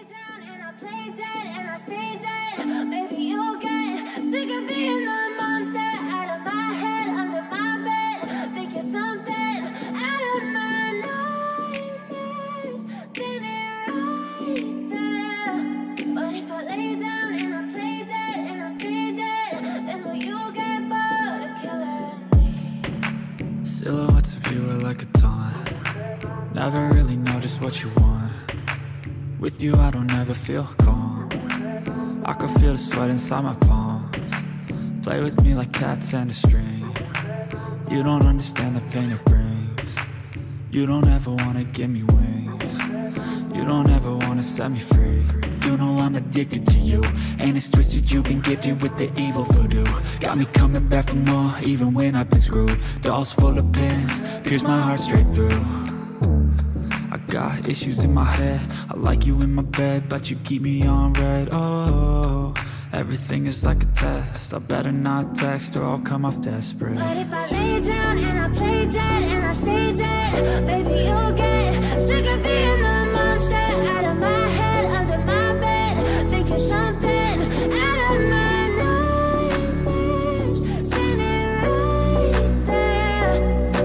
down and I play dead and I stay dead, maybe you'll get sick of being the monster out of my head, under my bed. Think you're something out of my nightmares, standing right there. But if I lay down and I play dead and I stay dead, then will you get bored of killing me? Silhouettes of you are like a taunt. Never really know just what you want. With you I don't ever feel calm. I can feel the sweat inside my palms. Play with me like cats and a string. You don't understand the pain it brings. You don't ever wanna give me wings. You don't ever wanna set me free. You know I'm addicted to you, and it's twisted, you've been gifted with the evil voodoo. Got me coming back for more, even when I've been screwed. Dolls full of pins, pierce my heart straight through. I got issues in my head, I like you in my bed, but you keep me on red. Oh, everything is like a test, I better not text or I'll come off desperate. But if I lay down and I play dead and I stay dead, baby you'll get sick of being the monster out of my head, under my bed. Think you're something out of my nightmares, standing right there.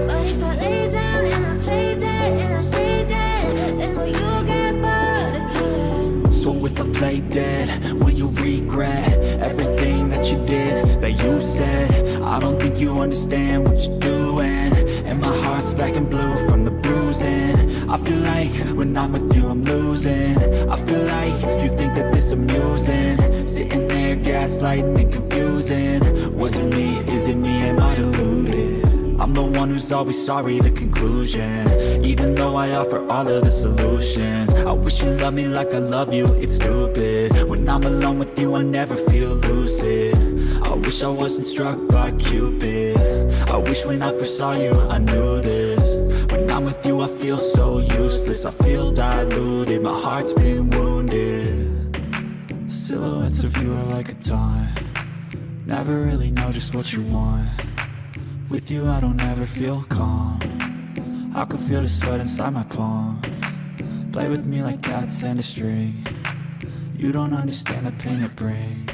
But if I lay down and I play dead and I stay dead, then will you get bored of killing me? So if I play dead, will you regret everything that you did, that you said? I don't think you understand what you're doing, and my heart's black and blue from the bruising. I feel like when I'm with you I'm losing. I feel like you think that this amusing, sitting there gaslighting and confusing. Was it me? Is it me? Am I deluded? I'm the one who's always sorry, the conclusion. Even though I offer all of the solutions, I wish you loved me like I love you, it's stupid. When I'm alone with you I never feel lucid. I wish I wasn't struck by Cupid. I wish when I first saw you I knew this. When I'm with you I feel so useless, I feel diluted, my heart's been wounded. Silhouettes of you are like a taunt. Never really know just what you want. With you I don't ever feel calm. I can feel the sweat inside my palms. Play with me like cats and a string. You don't understand the pain it brings.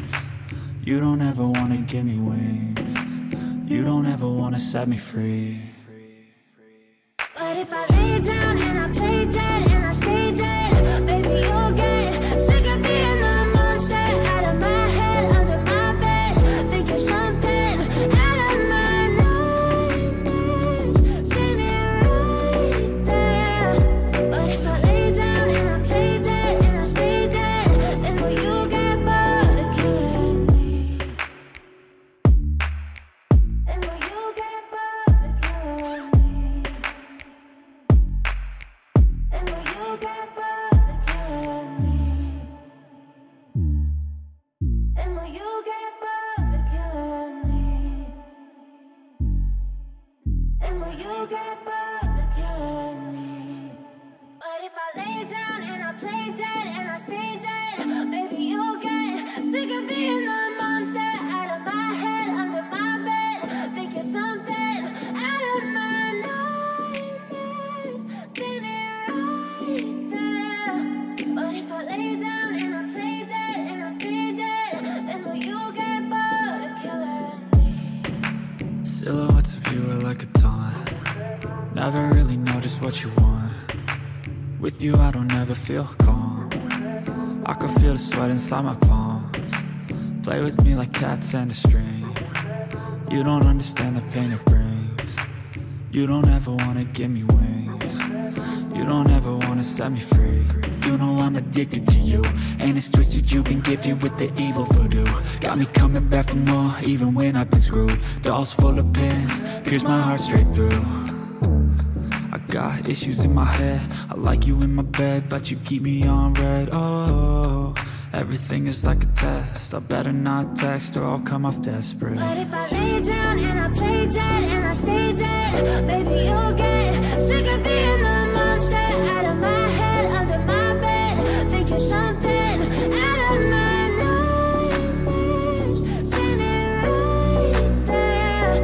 You don't ever wanna give me wings. You don't ever wanna set me free. But if I lay down and I play dead and I stay dead, baby you'll get sick of being the monster out of my head, under my bed. Think you're something out of my nightmares, standing right there. But if I lay down and I play dead and I stay dead, then will you get bored of killing me? Then will you get bored of killing me? And will you get bored of killing me? And will you get bored of killing me? And will you get bored of killing me? But if I lay down and I play dead and I stay dead, baby you'll get sick of being the monster out of my head, under my bed. Think you're something out of my nightmares, standing right there. But if I lay down and I play dead and I stay dead, then will you get bored of killing me? Silhouettes of you are like a taunt. Never really know just what you want. With you I don't ever feel calm. I can feel the sweat inside my palms. Play with me like cats and a string. You don't understand the pain it brings. You don't ever wanna give me wings. You don't ever wanna set me free. You know I'm addicted to you, and it's twisted, you've been gifted with the evil voodoo. Got me coming back for more, even when I've been screwed. Dolls full of pins, pierce my heart straight through. I got issues in my head, I like you in my bed, but you keep me on red. Oh, everything is like a test, I better not text or I'll come off desperate. But if I lay down and I play dead and I stay dead, baby you'll get sick of being the monster out of my head, under my bed. Think you're something out of my nightmares, standing right there.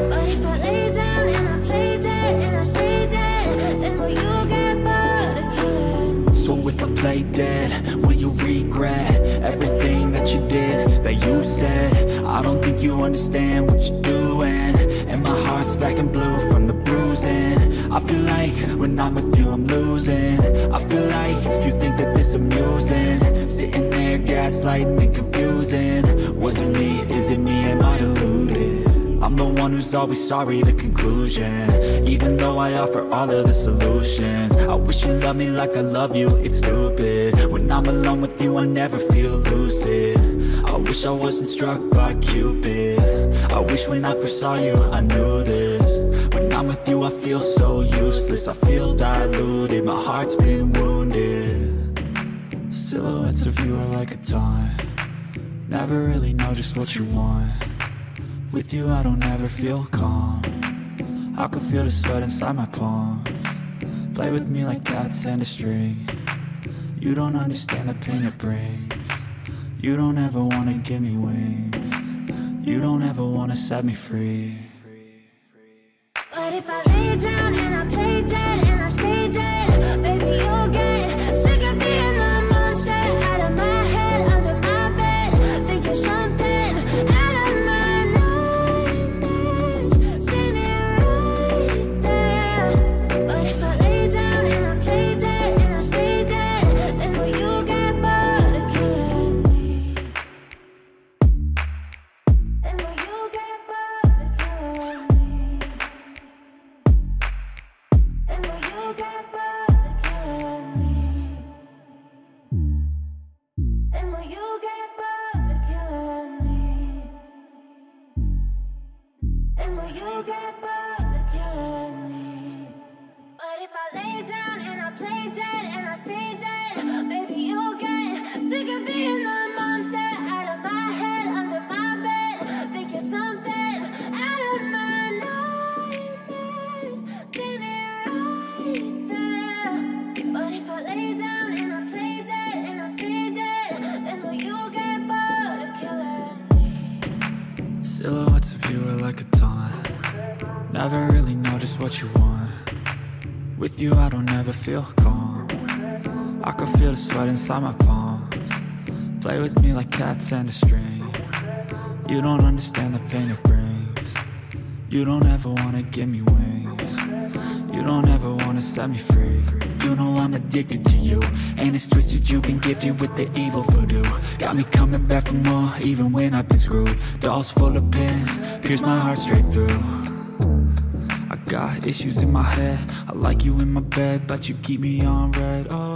But if I lay down and I play dead and I stay dead, then will you get bored of killing me? So if I play dead? Will you regret everything that you did, that you said? I don't think you understand what you're doing, and my heart's black and blue from the bruising. I feel like when I'm with you I'm losing. I feel like you think that this amusing, sitting there gaslighting and confusing. Was it me? Is it me? Am I deluded? I'm the one who's always sorry, the conclusion, even though I offer all of the solutions. I wish you loved me like I love you, it's stupid. When I'm alone with you I never feel lucid. I wish I wasn't struck by Cupid. I wish when I first saw you I knew this. When I'm with you I feel so useless, I feel diluted, my heart's been wounded. Silhouettes of you are like a taunt, never really know just what you want. With you I don't ever feel calm, I can feel the sweat inside my palms. Play with me like cats and a string. You don't understand the pain it brings. You don't ever wanna give me wings. You don't ever wanna set me free. But if I lay down and I play dead and I stay dead, baby you'll get sick of being the monster out of my head, under my bed, thinking something out of my nightmares, standing right there. But if I lay down and I play dead and I stay dead, then will you get bored of killing me? Then will you get bored of killing me? Then will you get bored of killing me? Then will you get bored of killing me? Then will you get bored of killing me? But if I lay down and I play dead and I stay dead, baby you'll get sick of being the monster out of my head, under my bed, thinking something out of my nightmares, standing right there. But if I lay down and I play dead and I stay dead, then will you get bored of killing me? Silhouettes of you are like a taunt, never really know just what you want. With you I don't ever feel calm, I can feel the sweat inside my palms. Play with me like cats and a string. You don't understand the pain it brings. You don't ever wanna give me wings. You don't ever wanna set me free. You know I'm addicted to you, and it's twisted, you've been gifted with the evil voodoo. Got me coming back for more, even when I've been screwed. Dolls full of pins, pierce my heart straight through. I got issues in my head, I like you in my bed, but you keep me on red. Oh,